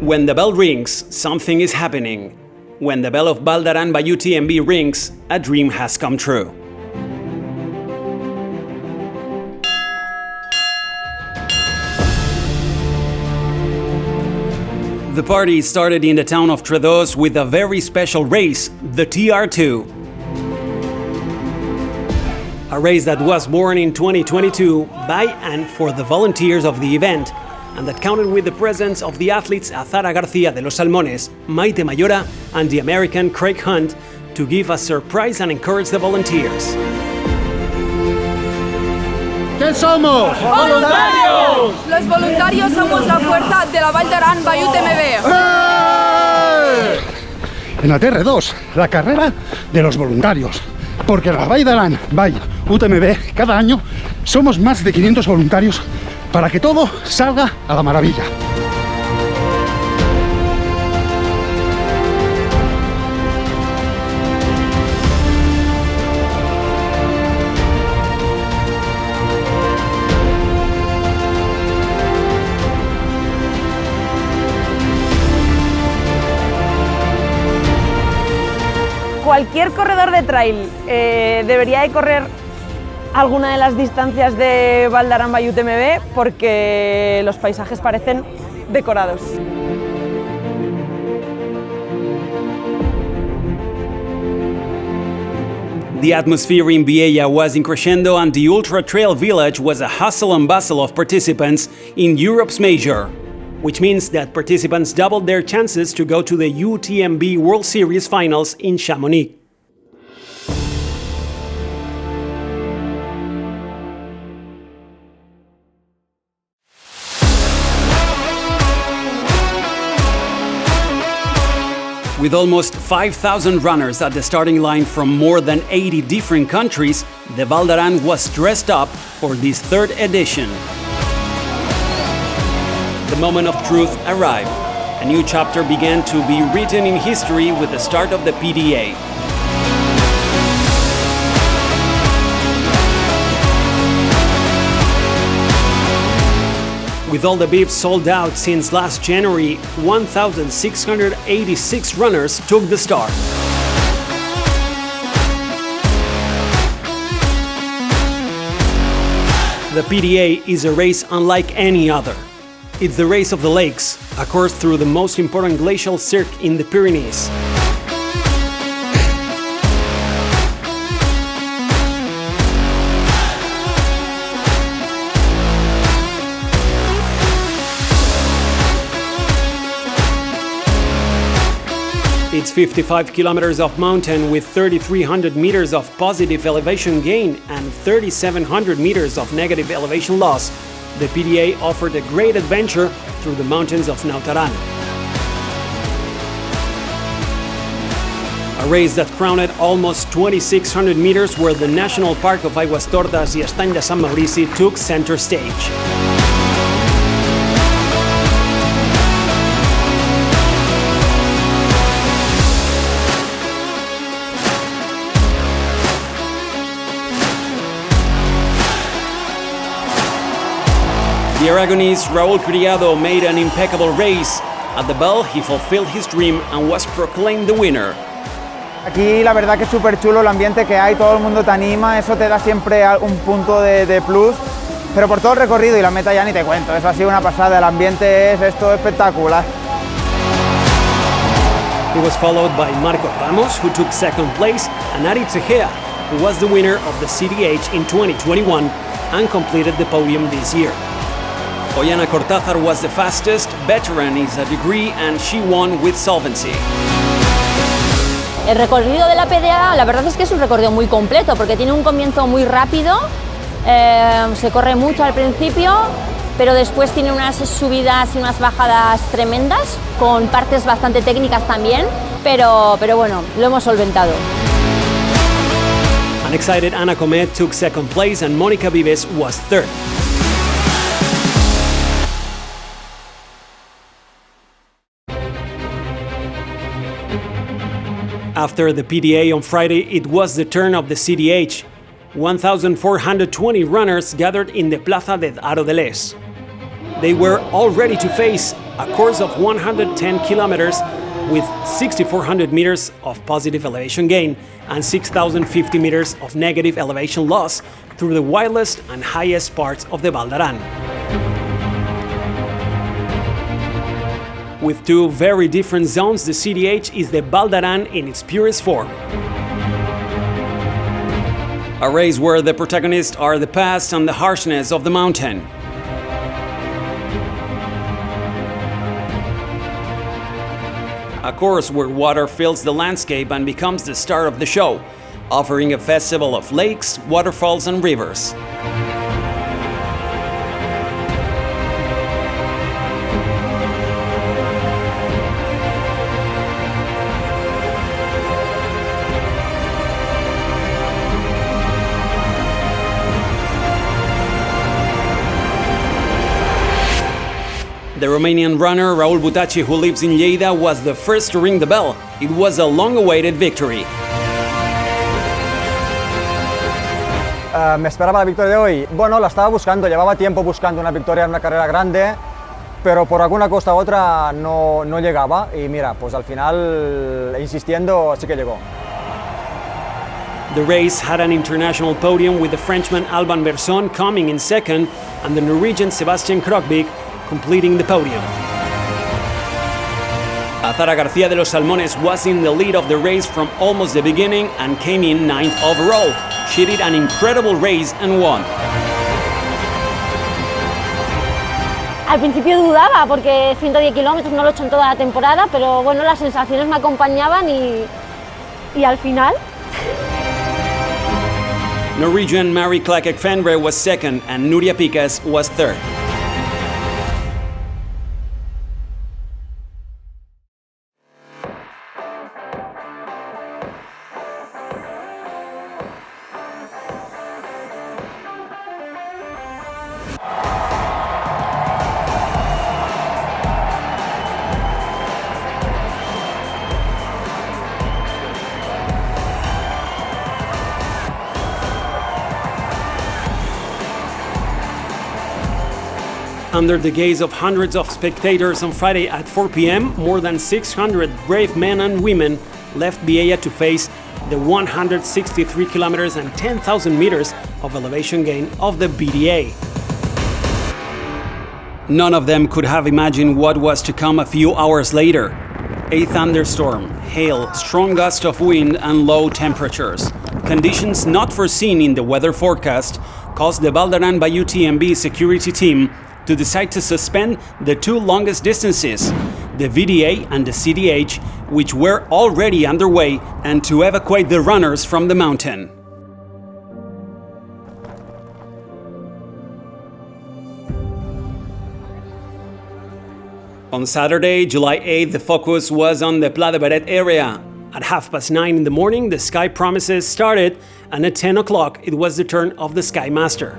When the bell rings, something is happening. When the bell of Valdaran by UTMB rings, a dream has come true. The party started in the town of Tredos with a very special race, the TR2. A race that was born in 2022 by and for the volunteers of the event, and that counted with the presence of the athletes Azara García de los Salmones, Maite Mayora, and the American Craig Hunt to give a surprise and encourage the volunteers. ¿Qué somos? ¡Voluntarios! Los voluntarios somos la fuerza de la Valdaran by UTMB. ¡Eh! En la TR2, la carrera de los voluntarios. Porque en la Valdaran by UTMB cada año somos más de 500 voluntarios para que todo salga a la maravilla. Cualquier corredor de trail debería de correr alguna de las distancias de Valdaran by UTMB porque los paisajes parecen decorados. The atmosphere in Viella was in crescendo and the Ultra Trail Village was a hustle and bustle of participants in Europe's major, which means that participants doubled their chances to go to the UTMB World Series finals in Chamonix. With almost 5,000 runners at the starting line from more than 80 different countries, the Valdaran was dressed up for this third edition. The moment of truth arrived. A new chapter began to be written in history with the start of the PDA. With all the bibs sold out since last January, 1,686 runners took the start. The PDA is a race unlike any other. It's the race of the lakes, a course through the most important glacial cirque in the Pyrenees. It's 55 kilometers of mountain with 3,300 meters of positive elevation gain and 3,700 meters of negative elevation loss. The PDA offered a great adventure through the mountains of Nautaran. A race that crowned almost 2,600 meters where the National Park of Aguastortas y Estany de Sant Maurici took center stage. The Aragonese Raúl Criado made an impeccable race. At the bell, he fulfilled his dream and was proclaimed the winner. Aquí la verdad que es súper chulo el ambiente que hay, todo el mundo te anima, eso te da siempre un punto de plus, pero por todo el recorrido y la meta ya ni te cuento, eso ha sido una pasada, el ambiente es esto espectacular. He was followed by Marcos Ramos, who took second place, and Ari Tejea, who was the winner of the CDH in 2021 and completed the podium this year. Ollana Cortázar was the fastest, veteran is a degree, and she won with solvency. El recorrido de la PDA, la verdad es que es un recorrido muy completo porque tiene un comienzo muy rápido, se corre mucho al principio, pero después tiene unas subidas y unas bajadas tremendas, con partes bastante técnicas también, pero bueno, lo hemos solventado. An excited Ana Comet took second place and Mónica Vives was third. After the PDA on Friday, it was the turn of the CDH. 1,420 runners gathered in the Plaza de Aro de Les. they were all ready to face a course of 110 kilometers with 6,400 meters of positive elevation gain and 6,050 meters of negative elevation loss through the wildest and highest parts of the Val d'Aran. With two very different zones, the CDH is the Val d'Aran in its purest form. A race where the protagonists are the past and the harshness of the mountain. A course where water fills the landscape and becomes the star of the show, offering a festival of lakes, waterfalls and rivers. The Romanian runner Raul Butaci, who lives in Lleida, was the first to ring the bell. It was a long-awaited victory. ¿Me esperaba la victoria de hoy? Bueno, la estaba buscando, llevaba tiempo buscando una victoria en una carrera grande, pero por alguna cosa u otra no llegaba y mira, pues al final, insistiendo, sí que llegó. The race had an international podium with the Frenchman Alban Berson coming in second and the Norwegian Sebastian Krogvik completing the podium. Azara García de los Salmones was in the lead of the race from almost the beginning and came in 9th overall. She did an incredible race and won. Al principio dudaba porque 110 kilómetros no lo he hecho en toda la temporada, pero bueno, las sensaciones me acompañaban y al final... Norwegian Mari Klakek Fenre was second and Nuria Picas was third. Under the gaze of hundreds of spectators on Friday at 4 p.m., more than 600 brave men and women left Biella to face the 163 kilometers and 10,000 meters of elevation gain of the BDA. None of them could have imagined what was to come a few hours later. A thunderstorm, hail, strong gusts of wind and low temperatures. Conditions not foreseen in the weather forecast caused the Val d'Aran by UTMB security team to decide to suspend the two longest distances, the VDA and the CDH, which were already underway, and to evacuate the runners from the mountain. On Saturday, July 8th, the focus was on the Pla de Beret area. At 9:30 in the morning, the Sky Promises started, and at 10 o'clock, it was the turn of the Sky Master.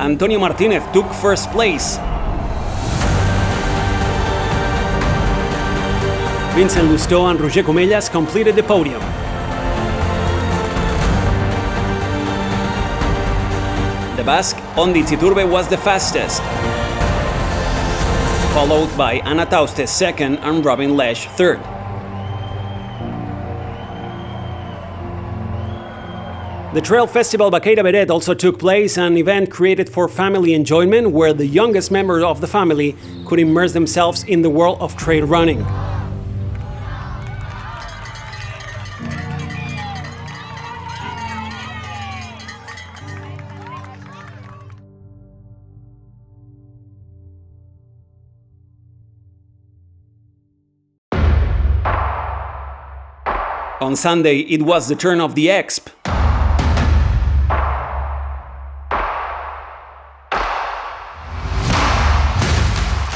Antonio Martinez took first place. Vincent Lousteau and Roger Comellas completed the podium. The Basque, Ondi Titurbe, was the fastest, followed by Ana Tauste second and Robin Lesch third. The Trail Festival Baqueira Beret also took place, an event created for family enjoyment where the youngest members of the family could immerse themselves in the world of trail running. On Sunday, it was the turn of the Exp.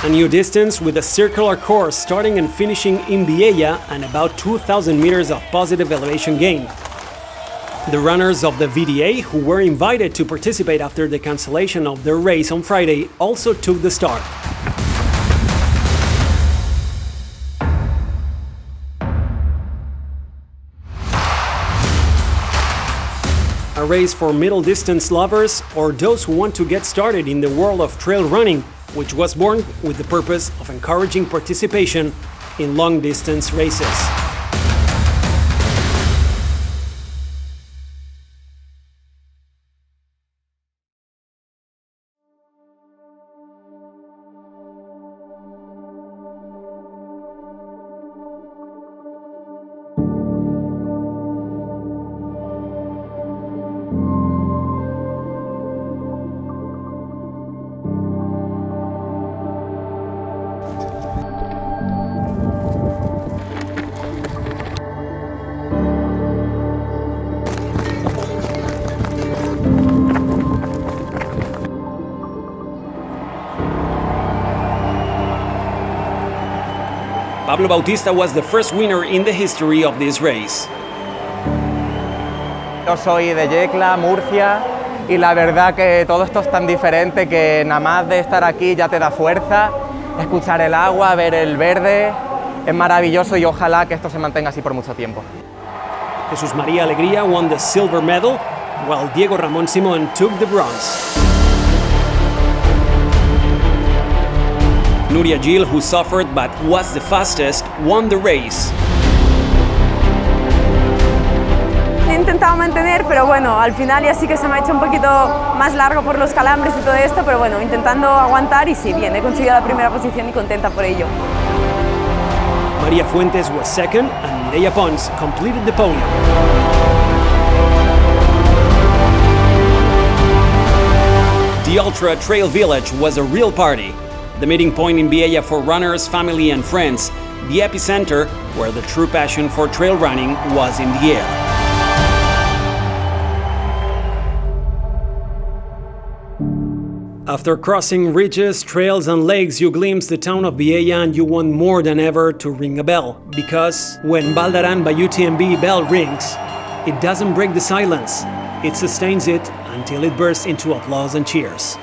A new distance with a circular course starting and finishing in Viella and about 2,000 meters of positive elevation gain. The runners of the VDA, who were invited to participate after the cancellation of their race on Friday, also took the start. A race for middle distance lovers or those who want to get started in the world of trail running, which was born with the purpose of encouraging participation in long distance races. Pablo Bautista was the first winner in the history of this race. Yo soy de Yecla, Murcia, y la verdad que todo esto es tan diferente que nada más de estar aquí ya te da fuerza, escuchar el agua, ver el verde, es maravilloso y ojalá que esto se mantenga así por mucho tiempo. Jesús María Alegría won the silver medal, while Diego Ramón Simón took the bronze. Nuria Gil, who suffered but was the fastest, won the race. He intentado mantener, pero bueno, al final ya sí que se me ha hecho un poquito más largo por los calambres y todo esto, pero bueno, intentando aguantar y sí, bien, he conseguido la primera posición y contenta por ello. María Fuentes was second and Mireia Pons completed the podium. The Ultra Trail Village was a real party. The meeting point in Viella for runners, family and friends, the epicenter where the true passion for trail running was in the air. After crossing ridges, trails and lakes, you glimpse the town of Viella and you want more than ever to ring a bell. Because when Valdaran by UTMB bell rings, it doesn't break the silence. It sustains it until it bursts into applause and cheers.